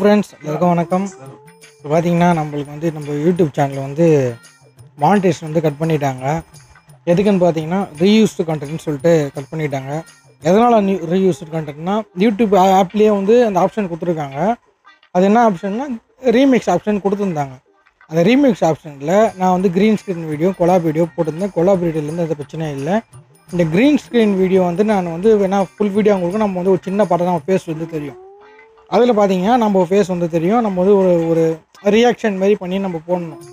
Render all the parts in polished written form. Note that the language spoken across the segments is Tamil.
ஃப்ரெண்ட்ஸ் எல்லாருக்கும் வணக்கம். இப்போ பார்த்தீங்கன்னா நம்மளுக்கு வந்து நம்ம யூடியூப் சேனலில் வந்து மானிட்டேஷன் வந்து கட் பண்ணிட்டாங்க. எதுக்குன்னு பார்த்தீங்கன்னா ரீயூஸ்டு கண்டென்ட்னு சொல்லிட்டு கட் பண்ணிட்டாங்க. எதனால் ரீயூஸ்டு கண்டென்ட்னா யூடியூப் ஆப்லேயே வந்து அந்த ஆப்ஷன் கொடுத்துருக்காங்க. அது என்ன ஆப்ஷன்னா ரீமிக்ஸ் ஆப்ஷன் கொடுத்துருந்தாங்க. அந்த ரீமிக்ஸ் ஆப்ஷனில் நான் வந்து green screen video collab video போட்டிருந்தேன். கொலாப் வீடியோலேருந்து எந்த பிரச்சனையும் இல்லை. இந்த க்ரீன் ஸ்க்ரீன் வீடியோ வந்து நான் வந்து வேணால் ஃபுல் வீடியோ அவங்களுக்கு நம்ம வந்து ஒரு சின்ன படம் நம்ம ஃபேஸ் வந்து தெரியும். அதில் பார்த்தீங்கன்னா நம்ம ஃபேஸ் வந்து தெரியும். நம்ம வந்து ஒரு ரியாக்ஷன் மாதிரி பண்ணி நம்ம போடணும்.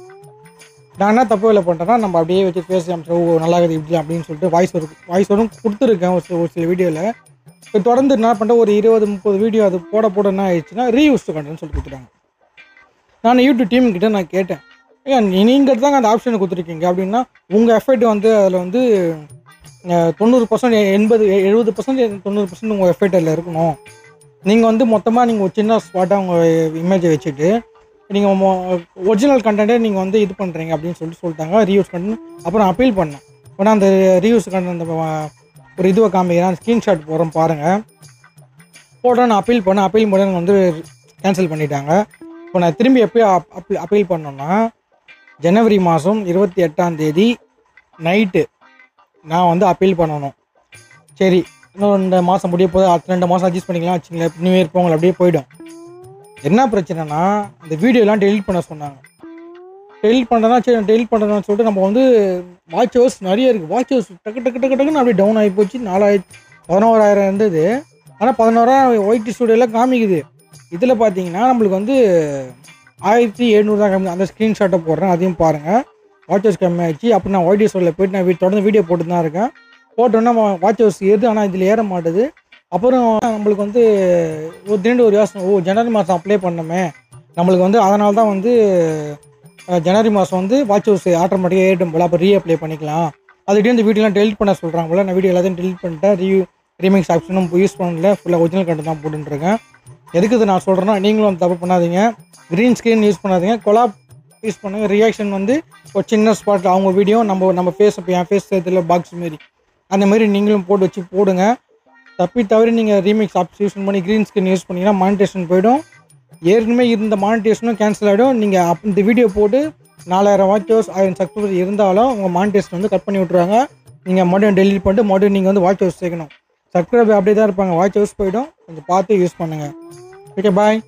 நான் என்ன தப்பு வேலை பண்ணிட்டேன்னா நம்ம அப்படியே வச்சு ஃபேஸ் காமிச்சோம் நல்லா இருக்குது இப்படி அப்படின்னு சொல்லிட்டு வாய்ஸ் வரும் கொடுத்துருக்கேன் ஒரு சில வீடியோவில். இப்போ தொடர்ந்து என்ன பண்ணிட்டேன் ஒரு 20-30 வீடியோ அது போட என்ன ஆயிடுச்சுன்னா ரீயூஸ்டு கண்டென்ட்னு சொல்லி கொடுத்துட்டாங்க. நான் யூடியூப் டீம்கிட்ட நான் கேட்டேன், ஏன் நீங்கள் தாங்க அந்த ஆப்ஷனை கொடுத்துருக்கீங்க அப்படின்னா உங்கள் எஃபர்ட் வந்து அதில் வந்து 90% 80% 90% உங்கள் எஃபர்ட் அதில் இருக்கணும். நீங்கள் வந்து மொத்தமாக நீங்கள் ஒரு சின்ன ஸ்பாட்டாக உங்கள் இமேஜை வச்சுட்டு நீங்கள் ஒரிஜினல் கண்டென்ட்டே நீங்கள் வந்து இது பண்ணுறீங்க அப்படின்னு சொல்லிட்டாங்க ரீயூஸ் கண்டென்ட். அப்புறம் அப்பீல் பண்ணேன். ஆனால் அந்த ரீயூஸ் கண்டென்ட் ஒரு இதுவை காமிக்கிறேன் ஸ்க்ரீன்ஷாட் போகிறோம் பாருங்கள். போட்டோம் நான் அப்பீல் பண்ண வந்து கேன்சல் பண்ணிட்டாங்க. இப்போ நான் திரும்பி எப்போயோ அப்பீல் பண்ணோன்னா ஜனவரி மாதம் 28ஆம் தேதி நைட்டு நான் வந்து அப்பீல் பண்ணணும். சரி இன்னும் 2 மாதம் முடிய போது அடுத்த 2 மாதம் அட்ஜஸ்ட் பண்ணிக்கலாம் வச்சுங்களேன். நியூ இயர் போங்கள் அப்படியே போய்டும். என்ன பிரச்சனைனா அந்த வீடியோலாம் டெலிட் பண்ண சொன்னாங்க. டெலிட் பண்ணுறதுனா சரி டெலிட் பண்ணுறதுன்னு சொல்லிட்டு நம்ம வந்து வாட்ச் ஹவர்ஸ் நிறைய இருக்குது. வாட்ச் ஹவர்ஸ் டக்குன்னு அப்படியே டவுன் ஆகி போச்சு. 11,000 இருந்தது. ஆனால் 11,000 ஒய்டி ஸ்டுடியோவில் காமிக்குது. இதில் பார்த்தீங்கன்னா நம்மளுக்கு வந்து 1,700 தான் காமிக்குது. அந்த ஸ்க்ரீன்ஷாட்டை போடுறேன், அதையும் பாருங்கள். வாட்ச் ஹவர்ஸ் கம்மி ஆகிடுச்சு. அப்போ நான் ஒய்டி ஸ்டுடியோவில் போய்ட்டு நான் தொடர்ந்து வீடியோ போட்டு தான் இருக்கேன். போட்டோன்னா வாட்ச் ஹவர்ஸ் ஏறுது, ஆனால் இதில் ஏற மாட்டுது. அப்புறம் நம்மளுக்கு வந்து திடீர்னு ஒரு யோசனை, ஜனவரி மாதம் அப்ளை பண்ணோமே நம்மளுக்கு வந்து அதனால தான் வந்து ஜனவரி மாதம் வந்து வாட்ச் ஹவர்ஸ் ஆட்டோமேட்டிக்காக ஏறிடும் போல், அப்போ அப்ளை பண்ணிக்கலாம். அது திடீர்னு வீடியோலாம் டெலிட் பண்ண சொல்கிறாங்க போல். நான் வீடியோ எல்லாத்தையும் டெலிட் பண்ணிட்டேன். ரீமிக்ஸ் ஆப்ஷனும் யூஸ் பண்ணல, ஃபுல்லாக ஒரிஜினல் கண்டென்ட் தான் போட்டுருக்கேன். எதுக்கு இது நான் சொல்கிறேன்னா நீங்களும் தப்பு பண்ணாதீங்க. க்ரீன் ஸ்க்ரீன் யூஸ் பண்ணாதீங்க, கொலாப் யூஸ் பண்ணுங்கள். ரியாக்ஷன் வந்து ஒரு சின்ன ஸ்பாட்டில் அவங்க வீடியோ நம்ம ஃபேஸ் இப்போ என் ஃபேஸ் இதில் பாக்ஸ் மாரி அந்த மாதிரி நீங்களும் போட்டு வச்சு போடுங்க. தவிர நீங்கள் ரீமிக்ஸ் ஆப்ஸ் யூஸ் பண்ணி க்ரீன் ஸ்க்ரீன் யூஸ் பண்ணிங்கன்னா மானிட்டேஷன் போய்டும். ஏற்கனவே இருந்த மானிட்டேஷனும் கேன்சல் ஆகிடும். நீங்கள் இந்த வீடியோ போட்டு 4,000 வாட்ச் ஹவர்ஸ் 1000 சப்ஸ்கிரைபர் இருந்தாலும் உங்கள் மானிட்டேஷன் வந்து கட் பண்ணி விட்ருவாங்க. நீங்கள் மறுபடியும் டெலிட் பண்ணிட்டு மறுபடியும் நீங்கள் வந்து வாட்ச் ஹவர்ஸ் சேர்க்கணும். சப்ஸ்கிரைபர் அப்படியே தான் இருப்பாங்க, வாட்ச் ஹவர்ஸ் போய்டும். கொஞ்சம் பார்த்து யூஸ் பண்ணுங்கள். ஓகே, பாய்.